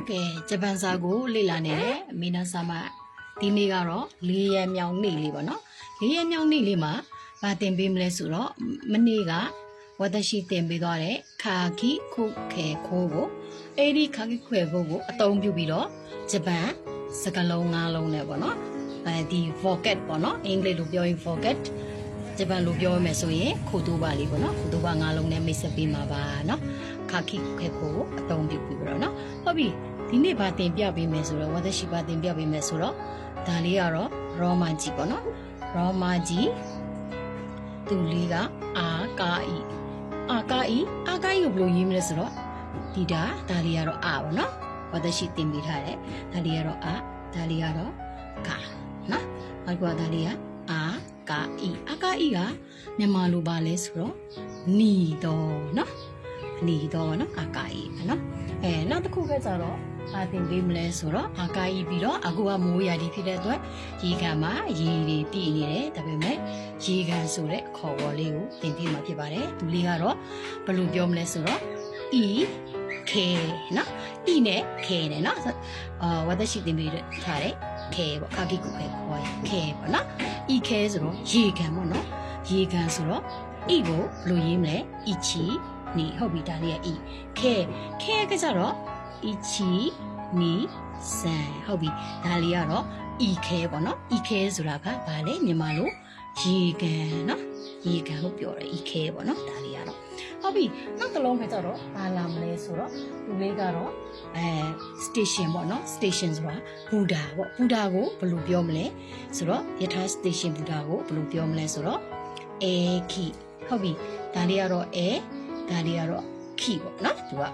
ကဲဂျပန်စာကိုလေ့လာနေတဲ့မိနာစာမဒီနေ့ကတော့၄ရက်မြောက်နေ့လေးပေါ့နော်၄ရက်မြောက်နေ့လေးမှာဗာတင်ပေးမလဲဆိုတော့မနေ့ကဝတ်တရှိတင်ပေးသွားတဲ့ခါခီခုခဲခိုးကိုအဲ့ဒီခါခီခွဲခိုးကိုအသုံးပြုပြီးတော့ဂျပန်စကားလုံး၅လုံးနဲ့ပေါ့နော်ဒီ forget ပေါ့နော်အင်္ဂလိပ်လိုပြောရင် forget ဂျပန်လိုပြောမယ်ဆိုရင်ခိုတိုးပါလေးပေါ့နော်ခိုတိုးပါ၅လုံးနဲ့မိတ်ဆက်ပေးမှာပါနော်ခါခီခဲခိုးကိုအသုံးပြုပြီးတော့နော်ဟုတ်ပြီဒီနေ့ဗာတင်ပြပေးမယ်ဆိုတော့ဝတ်တရှိဗာတင်ပြပေးမယ်ဆိုတော့ဒါလေးကတော့ရောမကြီးပေါ့နော်ရောမကြီးသူလေးကအာကာဤအာကာဤကိုဘယ်လိုရေးမလဲဆိုတော့ဒီဒါလေးကတော့အာပေါ့နော်ဝတ်တရှိတင်ပေးထားတယ်ဒါလေးကတော့အာဒါလေးကတော့ကာနော်နောက်ကဒါလေးကအာကာဤကမြန်မာလိုပါလဲဆိုတော့နီတော်နော်နီတော်နော်အာကာဤနော်နောက်တစ်ခုကကြတော့အာတင်ပေးမလဲဆိုတော့အာကာဤပြီးတော့အခုကမိုးရာဒီဖြစ်တဲ့အတွက်ရေကန်မှာရေတွေပြည့်နေတယ်ဒါပေမဲ့ရေကန်ဆိုတဲ့ခေါ်ဝေါ်လေးကိုတင်ပြမှာဖြစ်ပါတယ်သူလေးကတော့ဘယ်လိုပြောမလဲဆိုတော့ဤခဲနော်ဤနဲ့ခဲနဲ့နော်ဝတ်တရှိတင်ပေးထားတဲ့ခဲပေါ့ခါကီကိုခဲခေါ်ရင်ခဲပေါ့နော်ဤခဲဆိုတော့ရေကန်ပေါ့နော်ရေကန်ဆိုတော့ဤကိုဘယ်လိုရေးမလဲဤချီနီဟုတ်ပြီဒါလေးကဤခဲကကြတော့ဤချီနီဆန်ဟုတ်ပြီဒါလေးကတော့ဤခဲပေါ့နော်ဤခဲဆိုတာကဘာလဲမြန်မာလိုရေကန်နော်ရေကန်လို့ပြောတယ်ဤခဲပေါ့နော်ဒါလေးကတော့ဟုတ်ပြီနောက်တစ်လုံးခါကျတော့ဘာလာမလဲဆိုတော့ဒီလေးကတော့station ပေါ့နော် station ဆိုတာဘူဒါပေါ့ဘူဒါကိုဘယ်လိုပြောမလဲဆိုတော့ယထာ station ဘူဒါကိုဘယ်လိုပြောမလဲဆိုတော့အေခီဟုတ်ပြီဒါလေးကတော့ဒါလေးကတော့ခီပေါ့နော်သူက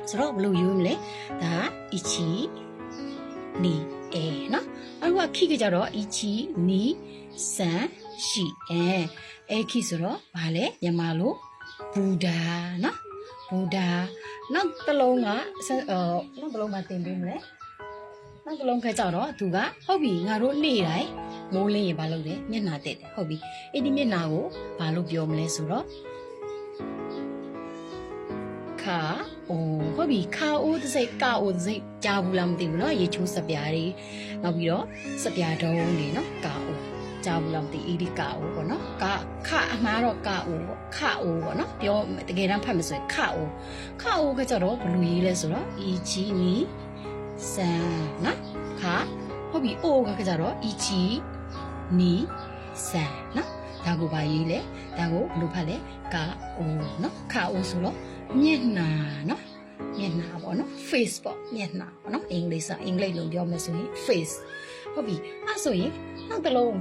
ဆိုတော့ဘယ်လိုယူမလဲဒါအီချီနီနော်အခုကခိကကြတော့အီချီနီဆန်ရှိခီဆိုတော့ဗာလဲမြန်မာလိုဘူဒါနော်ဘူဒါနောက်တစ်လုံးကနောက်တစ်လုံးမှာတင်ပေးမလဲနောက်တစ်လုံးခက်ကြတော့သူကဟုတ်ပြီငါတို့နေ့တိုင်းမိုးလင်းရင်ဘာလုပ်လဲမျက်နှာတက်တယ်ဟုတ်ပြီအဲ့ဒီမျက်နှာကိုဘာလို့ပြောမလဲဆိုတော့ခါအိုးဟုတ်ပြီခါအိုးတစ်စိတ်ကာအိုးတစ်စိတ်ကြားဘူးလားမသိဘူးเนาะရေချိုးစပြားတွေနောက်ပြီးတော့စပြားတုံးတွေเนาะကာအိုးကြားဘူးလားမသိအေးဒီကာအိုးပေါ့เนาะခအမှားတော့ကာအိုးပေါ့ခအိုးပေါ့เนาะပြောတကယ်တမ်းဖတ်မဆိုရင်ခအိုးကကြတော့ဘယ်လိုရေးလဲဆိုတော့အီချီနီဆန်เนาะခဟုတ်ပြီအိုးကကြတော့အီချီနီဆန်เนาะဒါကိုပါရေးလဲဒါကိုဘယ်လိုဖတ်လဲကာအိုးเนาะခအိုးဆိုတော့မျက်နှာနော်မျက်နှာပေါ့နော် face ပေါ့မျက်နှာပေါ့နော်အင်္ဂလိပ်လိုပြောမယ်ဆိုရင် face ဟုတ်ပြီအဲ့ဆိုရင်နောက်တစ်လုံး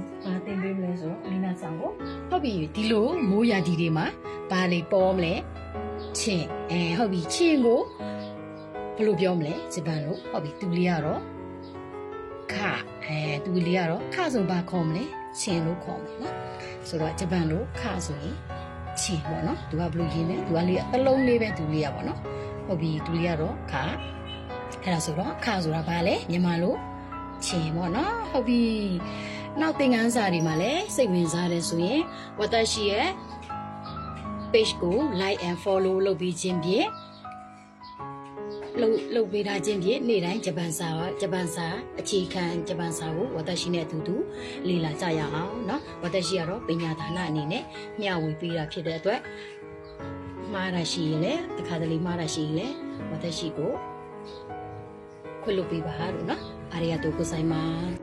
တင်ပေးမလဲဆိုတော့လီနာဆောင်ကိုဟုတ်ပြီဒီလိုမိုးရာဒီတွေမှာဘာလေးပေါ်မလဲချင်းဟုတ်ပြီချင်းကိုဘယ်လိုပြောမလဲဂျပန်လိုဟုတ်ပြီသူလေးကတော့ခသူလေးကတော့ခဆိုဘာခေါ်မလဲချင်းလို့ခေါ်မယ်နော်ဆိုတော့ဂျပန်လိုခဆိုရင်ချင်းပေါ့နော်သူကဘယ်လိုရင်းလဲသူကလေးအလုံးလေးပဲသူလေးရပေါ့နော်ဟုတ်ပြီသူလေးကတော့ခအဲ့ဒါဆိုတော့ခဆိုတာဘာလဲမြန်မာလိုချင်းပေါ့နော်ဟုတ်ပြီနောက်သင်ခန်းစာတွေမှာလည်းစိတ်ဝင်စားတယ်ဆိုရင်ဝတ္တရှိရဲ့ page ကို like and follow လုပ်ပြီးခြင်းဖြင့်လုပ်ပေးထားခြင်းဖြင့်နေ့တိုင်းဂျပန်စာအခြေခံဂျပန်စာကိုဝတ္တရှိနဲ့အတူတူလေ့လာကြရအောင်เนาะဝတ္တရှိကတော့ပညာဒါနအနေနဲ့မျှဝေပေးတာဖြစ်တဲ့အတွက်မှားတာရှိရင်လည်းတစ်ခါတလေမှားတာရှိရင်လည်းဝတ္တရှိကိုခွင့်လွှတ်ပေးပါလို့เนาะありがとうございます